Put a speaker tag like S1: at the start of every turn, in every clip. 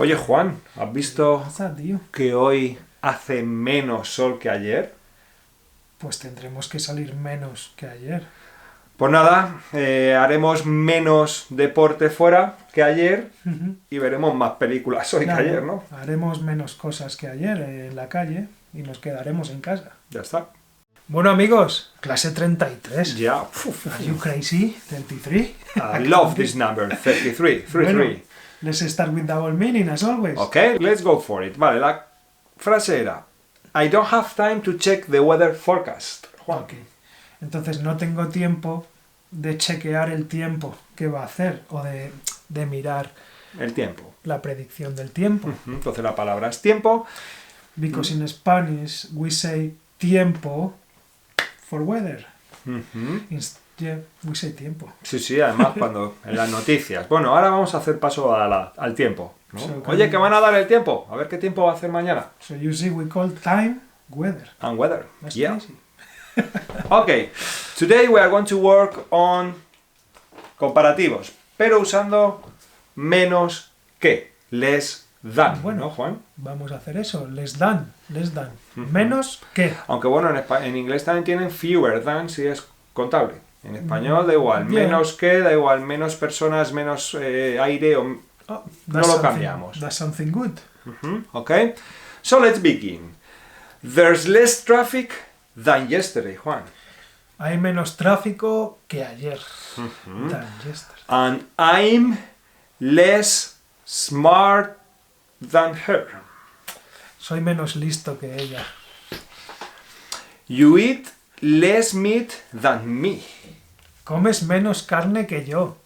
S1: Oye, Juan, ¿has visto
S2: Pasa, tío?
S1: que hoy hace menos sol que ayer?
S2: Pues tendremos que salir menos que ayer.
S1: Pues nada, haremos menos deporte fuera que ayer
S2: Ujú.
S1: y veremos más películas hoy
S2: Claro,
S1: que ayer, ¿no?
S2: haremos menos cosas que ayer en la calle y nos quedaremos en casa.
S1: Ya está.
S2: Bueno, amigos, clase 33.
S1: Ya.
S2: Are you crazy? 33?
S1: I love this number, 33. 33.
S2: Bueno, let's start with double meaning as always.
S1: Okay, let's go for it. Vale, la frase era I don't have time to check the weather forecast. Juan.
S2: Ok. Entonces no tengo tiempo de chequear el tiempo que va a hacer o de mirar
S1: El tiempo.
S2: la predicción del tiempo.
S1: Entonces la palabra es tiempo.
S2: Because in Spanish we say tiempo for weather. Yeah, we say tiempo.
S1: Sí, además cuando en las noticias. Bueno, ahora vamos a hacer paso al tiempo, ¿no?
S2: So,
S1: Oye, que van a dar el tiempo. A ver qué tiempo va a hacer mañana.
S2: So you see we call time weather.
S1: And weather.
S2: That's
S1: Yeah.
S2: crazy.
S1: Okay. Today we are going to work on comparativos, pero usando menos que. Less than.
S2: Bueno.
S1: ¿No, Juan?
S2: Vamos a hacer eso. Less than. Menos que.
S1: Aunque bueno, en inglés también tienen fewer than si es contable. En español da igual.
S2: Yeah.
S1: Menos que, da igual. Menos personas, menos aire o...
S2: Oh,
S1: No lo cambiamos.
S2: That's something good.
S1: Okay? So let's begin. There's less traffic than yesterday, Juan.
S2: Hay menos tráfico que ayer. Than yesterday.
S1: And I'm less smart than her.
S2: Soy menos listo que ella.
S1: You eat less meat than me.
S2: Comes menos carne que yo.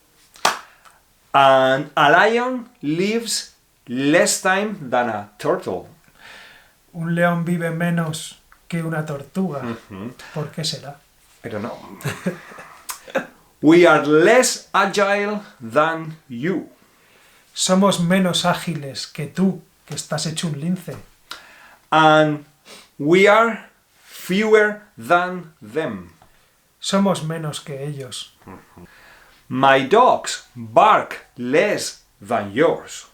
S1: And a lion lives less time than a turtle.
S2: Un león vive menos que una tortuga. ¿Por qué será?
S1: I don't know. We are less agile than you.
S2: Somos menos ágiles que tú, que estás hecho un lince.
S1: And we are fewer than them.
S2: Somos menos que ellos.
S1: My dogs bark less than yours.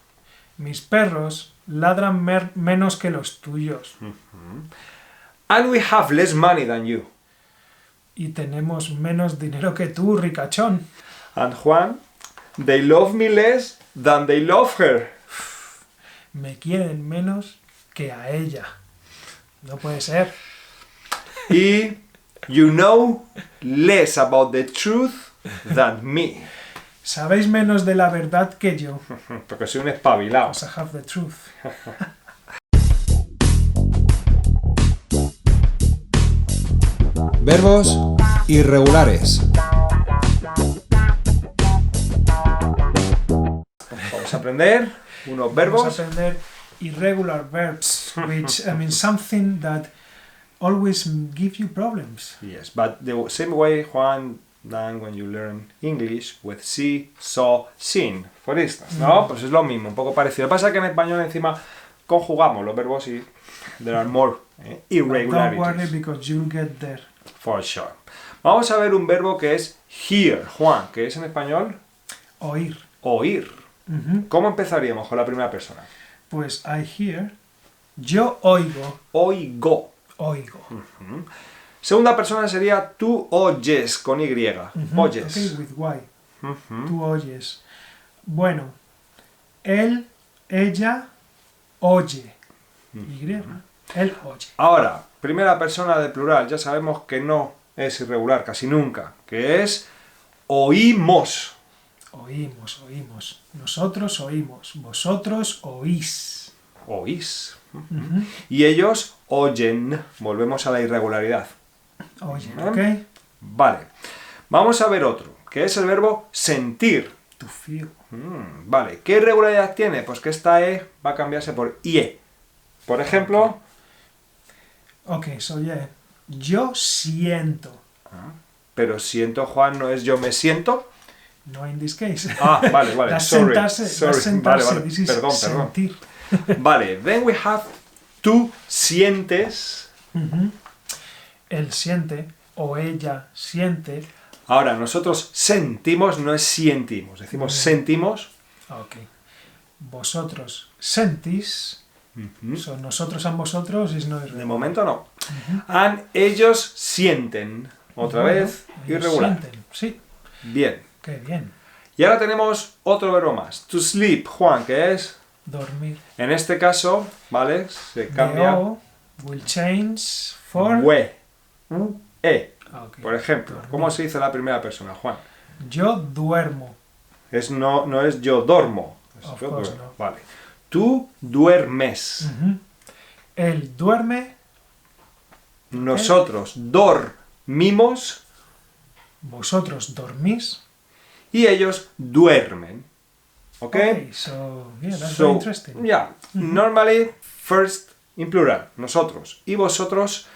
S2: Mis perros ladran menos que los tuyos.
S1: And we have less money than you.
S2: Y tenemos menos dinero que tú, ricachón.
S1: And Juan, they love me less than they love her.
S2: Me quieren menos que a ella. No puede ser.
S1: Y you know less about the truth than me.
S2: Sabéis menos de la verdad que yo.
S1: Porque soy un espabilado.
S2: Because I have the truth.
S3: Verbos irregulares.
S1: Vamos a aprender unos
S2: Vamos
S1: verbos.
S2: a aprender irregular verbs, which I mean something that always give you problems.
S1: Yes, but the same way, Juan, than when you learn English with see, saw, seen, for instance, ¿no? Pues es lo mismo, un poco parecido. Lo que pasa es que en español encima conjugamos los verbos y there are more
S2: But don't worry
S1: irregularities,
S2: because you'll get there.
S1: for sure. Vamos a ver un verbo que es hear, Juan, que es en español
S2: Oír.
S1: oír.
S2: Ujú.
S1: ¿Cómo empezaríamos con la primera persona?
S2: Pues I hear. Yo oigo.
S1: Oigo.
S2: Oigo.
S1: Segunda persona sería tú oyes, con Y.
S2: Ujú.
S1: Oyes.
S2: Okay, with Y. Tú oyes. Bueno, él, ella, oye. Y. Él oye.
S1: Ahora, primera persona de plural, ya sabemos que no es irregular casi nunca, que es oímos.
S2: Oímos, oímos. Nosotros oímos. Vosotros oís.
S1: Oís. Y ellos oyen. Volvemos a la irregularidad.
S2: Oyen,
S1: Ujú.
S2: ¿ok?
S1: Vale. Vamos a ver otro, que es el verbo sentir.
S2: To feel.
S1: Vale. ¿Qué irregularidad tiene? Pues que esta E va a cambiarse por IE. Por ejemplo,
S2: Ok, so yeah. Yo siento.
S1: pero siento, Juan, no es yo me siento.
S2: No in this case.
S1: Ah, vale.
S2: That's
S1: Sorry.
S2: sentarse.
S1: Sorry.
S2: That's sentarse.
S1: Vale.
S2: This is
S1: Perdón.
S2: sentir.
S1: Vale. Then we have tú sientes.
S2: Él siente o ella siente.
S1: Ahora, nosotros sentimos, no es sientimos. Decimos sentimos.
S2: Ok. vosotros sentís. So, nosotros and vosotros is not
S1: De
S2: irregular.
S1: momento no. And ellos sienten. Otra
S2: Bueno,
S1: vez,
S2: ellos
S1: irregular.
S2: sienten. Sí,
S1: Bien.
S2: qué bien.
S1: Y ahora tenemos otro verbo más. To sleep, Juan, que es...
S2: Dormir.
S1: En este caso, ¿vale? Se cambia...
S2: The O will change for...
S1: We. E.
S2: Ok.
S1: Por ejemplo,
S2: Dormir.
S1: ¿cómo se dice la primera persona, Juan?
S2: Yo duermo.
S1: No es yo dormo. Es
S2: Of
S1: yo
S2: course
S1: duermo.
S2: no.
S1: Vale. Tú duermes.
S2: Él duerme.
S1: Nosotros dormimos
S2: Vosotros dormís.
S1: y ellos duermen. ¿Ok?
S2: Okay, so yeah, that's
S1: So,
S2: very interesting.
S1: yeah, normally first in plural, nosotros y vosotros.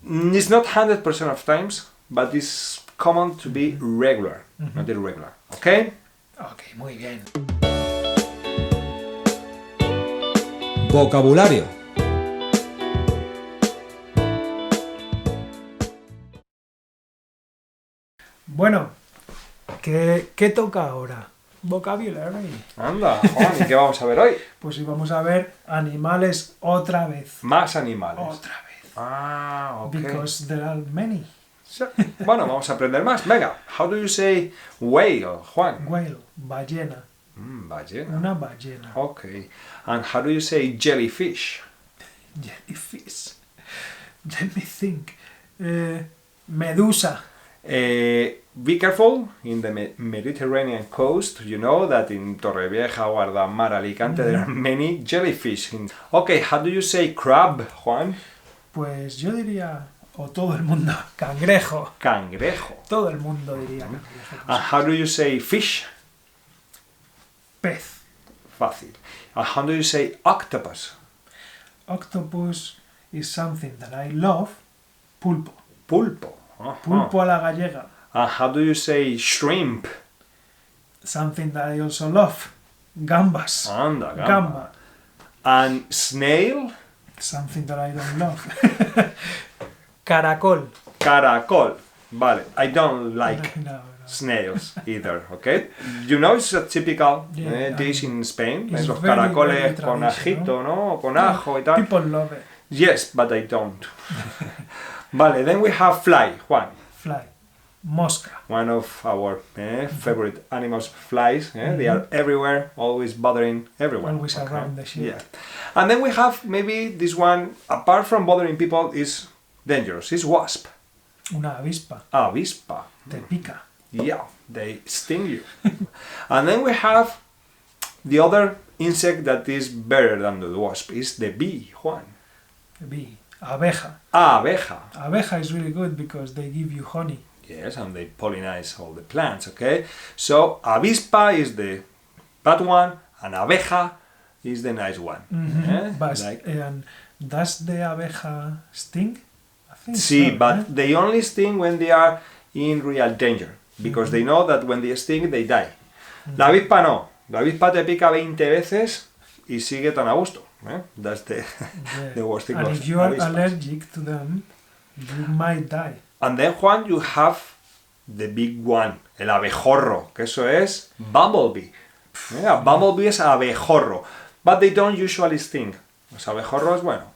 S1: It's not 100% of times, but it's common to be regular, not irregular. ¿Ok?
S2: Ok, muy bien.
S3: Vocabulario.
S2: Bueno, ¿qué toca ahora? Vocabulary.
S1: Anda, Juan, ¿y qué vamos a ver hoy?
S2: Pues sí, vamos a ver animales otra vez.
S1: Más animales.
S2: Otra vez.
S1: Ah, ok.
S2: Because there are many.
S1: Bueno, vamos a aprender más. Venga, how do you say whale, Juan?
S2: Whale, ballena.
S1: Ballena.
S2: Una ballena.
S1: Okay. And how do you say jellyfish?
S2: Jellyfish. Let me think. Medusa.
S1: Be careful, in the Mediterranean coast, you know that in Torrevieja, Guardamar, Alicante, there are many jellyfish. Okay, how do you say crab, Juan?
S2: Pues yo diría, o todo el mundo, cangrejo.
S1: Cangrejo.
S2: Todo el mundo diría cangrejo.
S1: And how do you say fish?
S2: Pez.
S1: Fácil. And how do you say octopus?
S2: Octopus is something that I love. Pulpo.
S1: Pulpo. Ajá.
S2: Pulpo a la gallega.
S1: And how do you say shrimp?
S2: Something that I also love. Gambas.
S1: Anda, gamba.
S2: Gamba.
S1: And snail?
S2: Something that I don't love. Caracol.
S1: Caracol. Vale, I don't like
S2: No.
S1: snails either, okay? You know, it's a typical
S2: Yeah,
S1: dish in Spain.
S2: it's
S1: Los
S2: very,
S1: caracoles
S2: very
S1: con
S2: traditional.
S1: ajito, ¿no? Con ajo y tal.
S2: People love it.
S1: Yes, but I don't. Vale, then we have fly, Juan.
S2: Fly. Mosca.
S1: One of our favorite animals, flies. They are everywhere, always bothering everyone.
S2: Always around the ship.
S1: Yeah. And then we have maybe this one, apart from bothering people, is dangerous. Is wasp.
S2: Una avispa.
S1: Avispa.
S2: Te pica.
S1: Yeah, they sting you. And then we have the other insect that is better than the wasp, is the bee, Juan.
S2: Bee. Abeja.
S1: Abeja.
S2: Abeja is really good because they give you honey.
S1: Yes, and they pollinize all the plants, okay? So, avispa is the bad one, and abeja is the nice one.
S2: But,
S1: Like-
S2: and does the abeja sting? I think
S1: See,
S2: so,
S1: but
S2: eh?
S1: they only sting when they are in real danger, because they know that when they sting, they die. La avispa no. La avispa te pica 20 veces y sigue tan a gusto. That's the,
S2: Yeah.
S1: the worst thing
S2: And
S1: of
S2: if you are
S1: avispas.
S2: allergic to them, you might die.
S1: And then, Juan, you have the big one, el abejorro, que eso es bumblebee. Bumblebee es abejorro. But they don't usually sting. Los abejorros, bueno,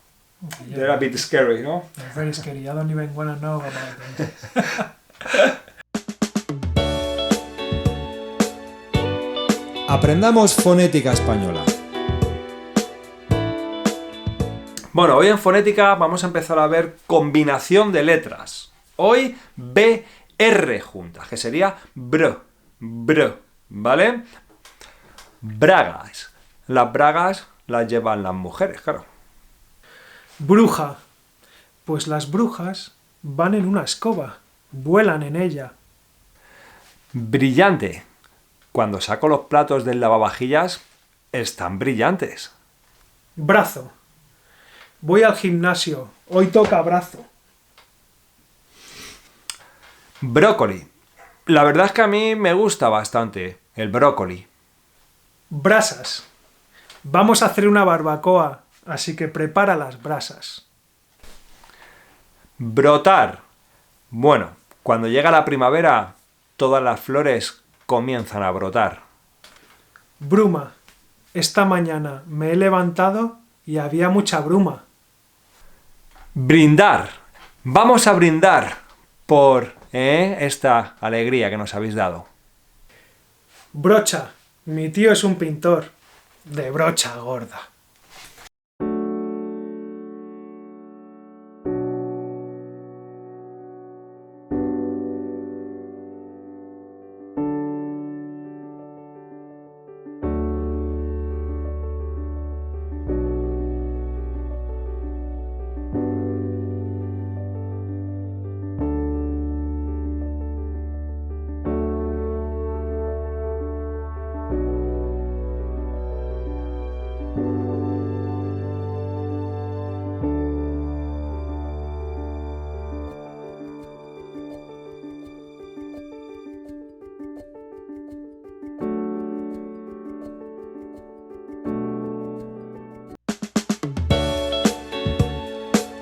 S2: Yeah,
S1: they're a bit scary, ¿no?
S2: they're very scary. I don't even want to know about them.
S3: Aprendamos fonética española.
S1: Bueno, hoy en fonética vamos a empezar a ver combinación de letras. Hoy BR juntas, que sería br, ¿vale? Bragas. Las bragas las llevan las mujeres, claro.
S2: Bruja. Pues las brujas van en una escoba, vuelan en ella.
S1: Brillante. Cuando saco los platos del lavavajillas, están brillantes.
S2: Brazo. Voy al gimnasio, hoy toca brazo.
S1: Brócoli. La verdad es que a mí me gusta bastante el brócoli.
S2: Brasas. Vamos a hacer una barbacoa, así que prepara las brasas.
S1: Brotar. Bueno, cuando llega la primavera, todas las flores comienzan a brotar.
S2: Bruma. Esta mañana me he levantado y había mucha bruma.
S1: Brindar. Vamos a brindar por esta alegría que nos habéis dado.
S2: Brocha. Mi tío es un pintor de brocha gorda.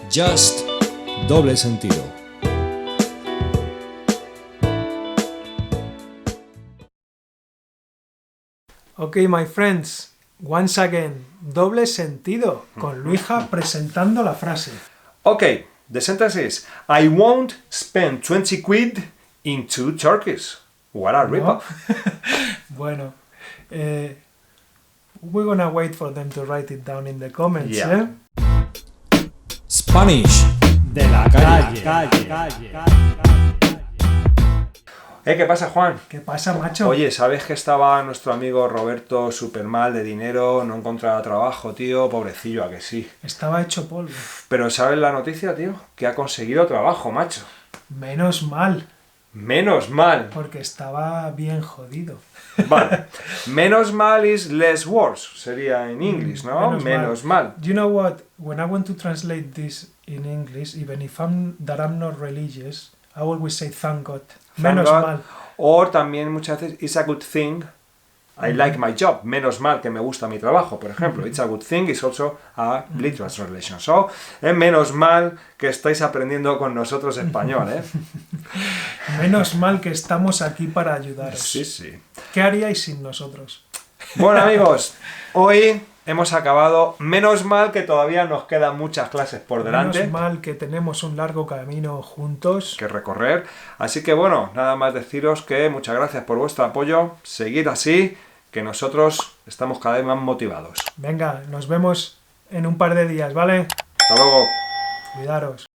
S3: Just doble sentido.
S2: Ok, my friends. Once again, doble sentido, con Luija presentando la frase.
S1: Okay, the sentence is, I won't spend 20 quid in 2 turkeys. What a rip-off.
S2: Bueno, we're gonna wait for them to write it down in the comments,
S1: Yeah.
S3: Spanish de la calle.
S1: ¿Qué pasa, Juan?
S2: ¿Qué pasa, macho?
S1: Oye, ¿sabes que estaba nuestro amigo Roberto súper mal de dinero, no encontraba trabajo, tío? Pobrecillo, ¿a que sí?
S2: Estaba hecho polvo.
S1: Pero ¿sabes la noticia, tío? Que ha conseguido trabajo, macho.
S2: Menos mal,
S1: Menos mal.
S2: porque estaba bien jodido.
S1: Vale. Menos mal is less worse, sería en inglés, ¿no? Menos mal.
S2: You know what? When I want to translate this in English, even if I'm not religious, I always say thank God.
S1: Thank
S2: Menos
S1: God.
S2: mal.
S1: O también muchas veces, it's a good thing, I like my job. Menos mal que me gusta mi trabajo, por ejemplo. It's a good thing is also a literal translation. So, menos mal que estáis aprendiendo con nosotros español, ¿eh?
S2: Menos mal que estamos aquí para ayudaros.
S1: Sí, sí.
S2: ¿Qué haríais sin nosotros?
S1: Bueno, amigos, hoy hemos acabado. Menos mal que todavía nos quedan muchas clases por delante
S2: Menos mal que tenemos un largo camino juntos.
S1: que recorrer. Así que bueno, nada más deciros que muchas gracias por vuestro apoyo. Seguid así, que nosotros estamos cada vez más motivados.
S2: Venga, nos vemos en un par de días, ¿vale?
S1: Hasta luego.
S2: Cuidaros.